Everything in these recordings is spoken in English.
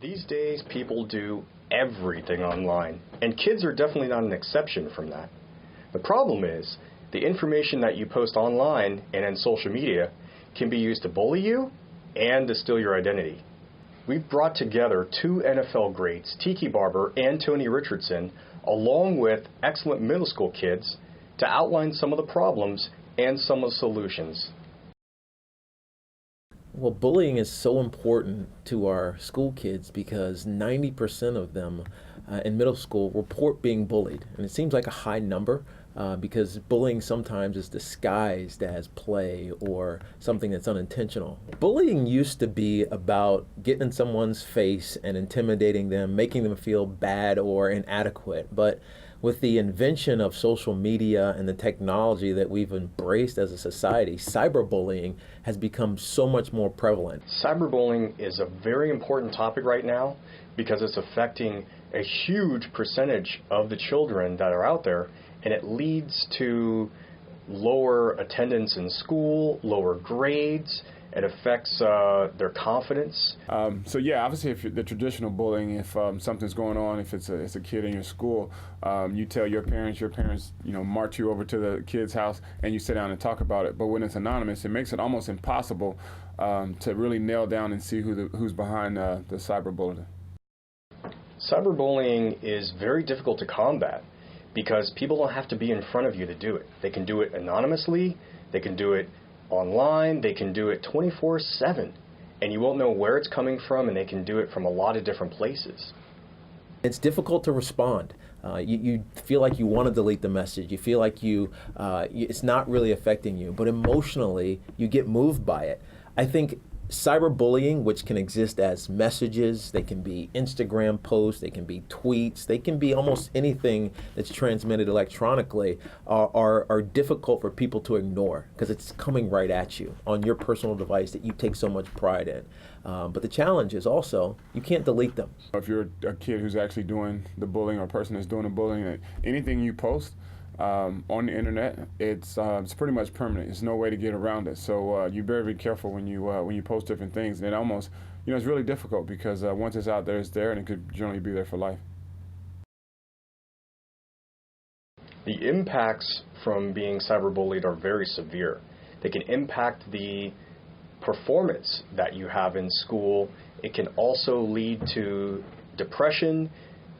These days, people do everything online, and kids are definitely not an exception from that. The problem is, the information that you post online and in social media can be used to bully you and to steal your identity. We've brought together two NFL greats, Tiki Barber and Tony Richardson, along with excellent middle school kids, to outline some of the problems and some of the solutions. Well, bullying is so important to our school kids because 90% of them in middle school report being bullied. And it seems like a high number because bullying sometimes is disguised as play or something that's unintentional. Bullying used to be about getting in someone's face and intimidating them, making them feel bad or inadequate. But with the invention of social media and the technology that we've embraced as a society, cyberbullying has become so much more prevalent. Cyberbullying is a very important topic right now because it's affecting a huge percentage of the children that are out there, and it leads to lower attendance in school, lower grades. It affects their confidence. So yeah, obviously, if the traditional bullying, if something's going on, if it's a kid in your school, you tell your parents, march you over to the kid's house, and you sit down and talk about it. But when it's anonymous, it makes it almost impossible to really nail down and see who's behind the cyberbullying. Cyberbullying is very difficult to combat because people don't have to be in front of you to do it. They can do it anonymously. They can do it online, they can do it 24/7, and you won't know where it's coming from, and they can do it from a lot of different places. It's difficult to respond. You feel like you want to delete the message. You feel like it's not really affecting you, but emotionally you get moved by it. I think cyberbullying, which can exist as messages, they can be Instagram posts, they can be tweets, they can be almost anything that's transmitted electronically, are difficult for people to ignore because it's coming right at you on your personal device that you take so much pride in. But the challenge is also you can't delete them. If you're a kid who's actually doing the bullying or a person that's doing the bullying, anything you post on the internet, it's pretty much permanent. There's no way to get around it. So you better be careful when you post different things. And it almost, it's really difficult because once it's out there, it's there, and it could generally be there for life. The impacts from being cyberbullied are very severe. They can impact the performance that you have in school. It can also lead to depression.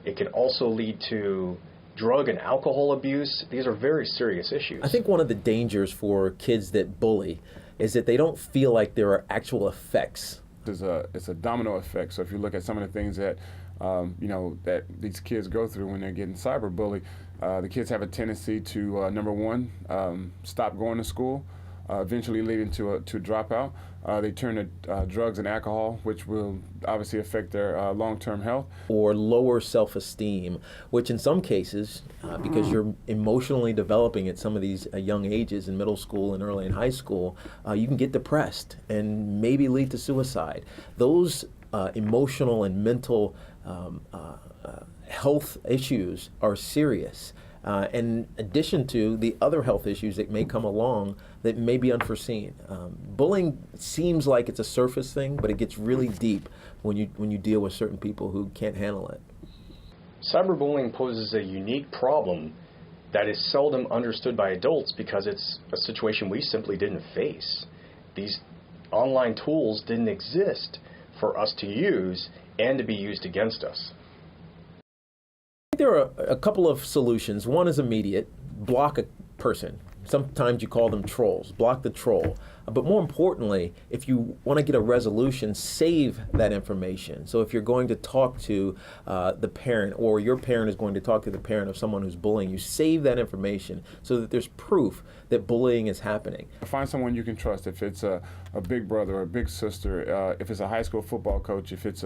It can also lead to drug and alcohol abuse. These are very serious issues. I think one of the dangers for kids that bully is that they don't feel like there are actual effects. It's a domino effect. So if you look at some of the things that that these kids go through when they're getting cyberbullied, the kids have a tendency to number one, stop going to school, eventually leading to dropout. They turn to drugs and alcohol, which will obviously affect their long-term health. Or lower self-esteem, which in some cases, because you're emotionally developing at some of these young ages in middle school and early in high school, you can get depressed and maybe lead to suicide. Those emotional and mental health issues are serious. In addition to the other health issues that may come along that may be unforeseen. Bullying seems like it's a surface thing, but it gets really deep when you deal with certain people who can't handle it. Cyberbullying poses a unique problem that is seldom understood by adults because it's a situation we simply didn't face. These online tools didn't exist for us to use and to be used against us. There are a couple of solutions. One is immediate, block a person. Sometimes you call them trolls, block the troll. But more importantly, if you want to get a resolution, save that information. So if you're going to talk to the parent, or your parent is going to talk to the parent of someone who's bullying you, save that information so that there's proof that bullying is happening. Find someone you can trust. If it's a big brother or a big sister, if it's a high school football coach, if it's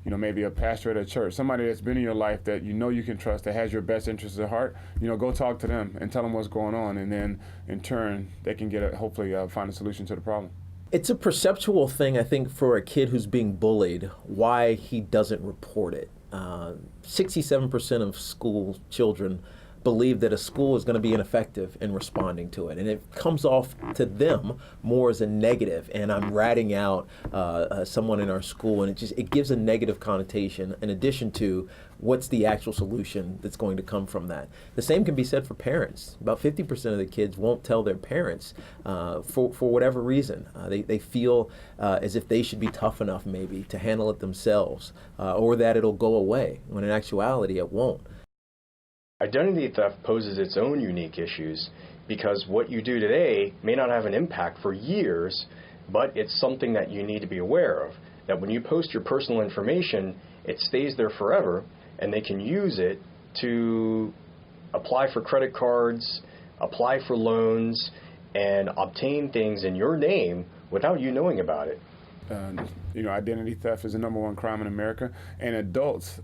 maybe a pastor at a church, somebody that's been in your life that you can trust, that has your best interests at heart, go talk to them and tell them what's going on, and then in turn they can hopefully find a solution to the problem. It's a perceptual thing, I think, for a kid who's being bullied, why he doesn't report it. 67% of school children believe that a school is going to be ineffective in responding to it, and it comes off to them more as a negative. And I'm ratting out someone in our school, and it gives a negative connotation in addition to what's the actual solution that's going to come from that. The same can be said for parents. About 50% of the kids won't tell their parents for whatever reason. They feel as if they should be tough enough maybe to handle it themselves, or that it'll go away, when in actuality it won't. Identity theft poses its own unique issues because what you do today may not have an impact for years, but it's something that you need to be aware of. That when you post your personal information, it stays there forever, and they can use it to apply for credit cards, apply for loans, and obtain things in your name without you knowing about it. Identity theft is the #1 crime in America, and adults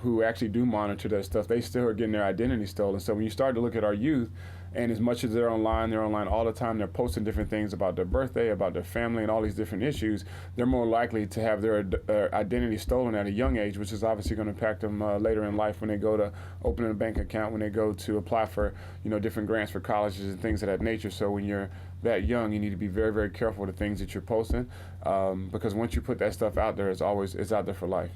who actually do monitor that stuff, they still are getting their identity stolen. So when you start to look at our youth, and as much as they're online all the time, they're posting different things about their birthday, about their family, and all these different issues, they're more likely to have their identity stolen at a young age, which is obviously going to impact them later in life when they go to open a bank account, when they go to apply for different grants for colleges and things of that nature. So when you're that young, you need to be very, very careful with the things that you're posting, because once you put that stuff out there, it's out there for life.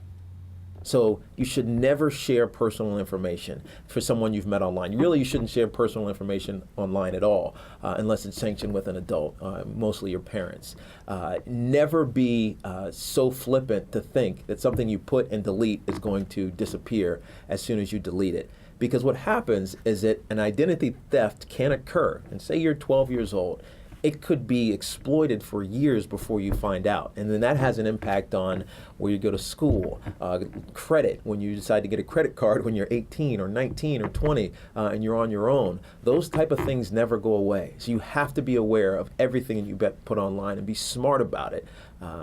So you should never share personal information for someone you've met online. You shouldn't share personal information online at all, unless it's sanctioned with an adult, mostly your parents. Never be so flippant to think that something you put and delete is going to disappear as soon as you delete it. Because what happens is that an identity theft can occur, and say you're 12 years old, it could be exploited for years before you find out. And then that has an impact on where you go to school, credit, when you decide to get a credit card when you're 18 or 19 or 20 and you're on your own. Those type of things never go away. So you have to be aware of everything that you put online and be smart about it.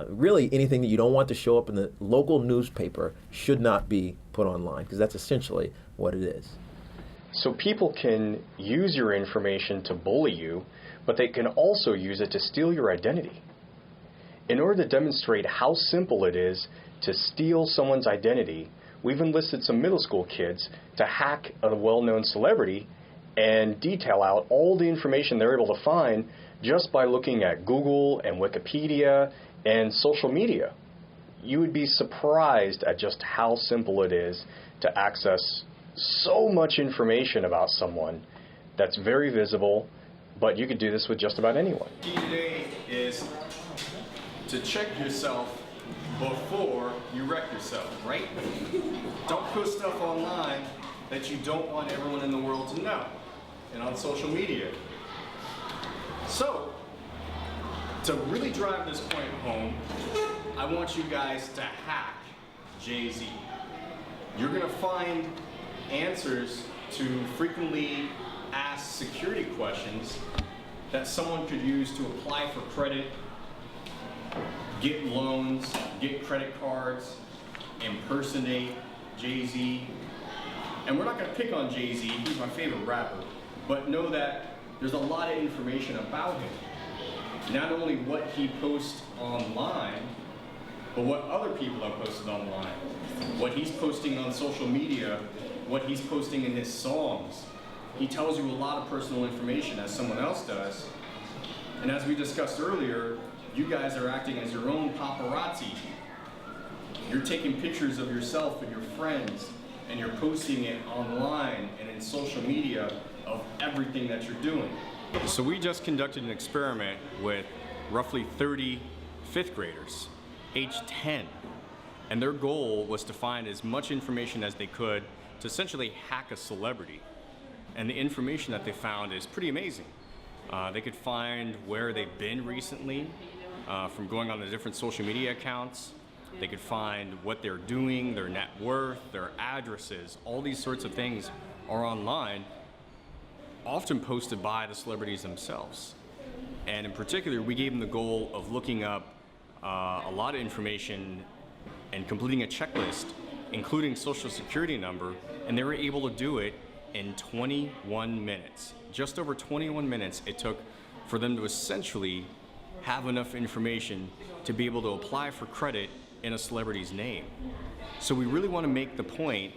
Really, anything that you don't want to show up in the local newspaper should not be put online, because that's essentially what it is. So people can use your information to bully you, but they can also use it to steal your identity. In order to demonstrate how simple it is to steal someone's identity, we've enlisted some middle school kids to hack a well-known celebrity and detail out all the information they're able to find just by looking at Google and Wikipedia and social media. You would be surprised at just how simple it is to access so much information about someone that's very visible, but you could do this with just about anyone. The key today is to check yourself before you wreck yourself, right? Don't post stuff online that you don't want everyone in the world to know, and on social media. So, to really drive this point home, I want you guys to hack Jay-Z. You're gonna find answers to frequently asked security questions that someone could use to apply for credit, get loans, get credit cards, impersonate Jay-Z. And we're not going to pick on Jay-Z, he's my favorite rapper, but know that there's a lot of information about him. Not only what he posts online, but what other people have posted online, what he's posting on social media, what he's posting in his songs. He tells you a lot of personal information, as someone else does. And as we discussed earlier, you guys are acting as your own paparazzi. You're taking pictures of yourself and your friends, and you're posting it online and in social media of everything that you're doing. So we just conducted an experiment with roughly 30 fifth graders, age 10. And their goal was to find as much information as they could to essentially hack a celebrity. And the information that they found is pretty amazing. They could find where they've been recently from going on the different social media accounts. They could find what they're doing, their net worth, their addresses. All these sorts of things are online, often posted by the celebrities themselves. And in particular, we gave them the goal of looking up a lot of information and completing a checklist, including social security number, and they were able to do it in 21 minutes. Just over 21 minutes it took for them to essentially have enough information to be able to apply for credit in a celebrity's name. So we really want to make the point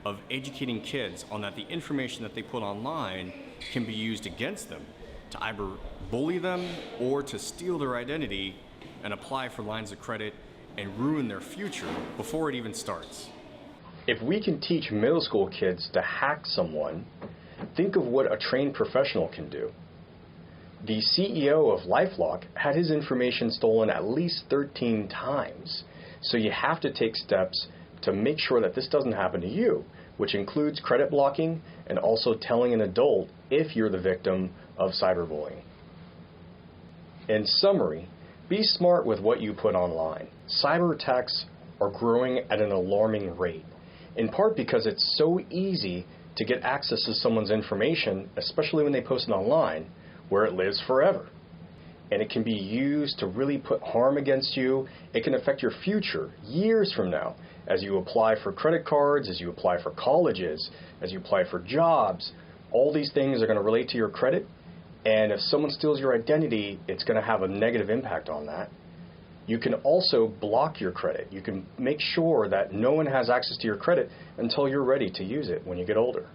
of educating kids on that the information that they put online can be used against them to either bully them or to steal their identity and apply for lines of credit and ruin their future before it even starts. If we can teach middle school kids to hack someone, think of what a trained professional can do. The CEO of LifeLock had his information stolen at least 13 times. So you have to take steps to make sure that this doesn't happen to you, which includes credit blocking and also telling an adult if you're the victim of cyberbullying. In summary, be smart with what you put online. Cyber attacks are growing at an alarming rate, in part because it's so easy to get access to someone's information, especially when they post it online, where it lives forever. And it can be used to really put harm against you. It can affect your future years from now as you apply for credit cards, as you apply for colleges, as you apply for jobs. All these things are going to relate to your credit. And if someone steals your identity, it's going to have a negative impact on that. You can also block your credit. You can make sure that no one has access to your credit until you're ready to use it when you get older.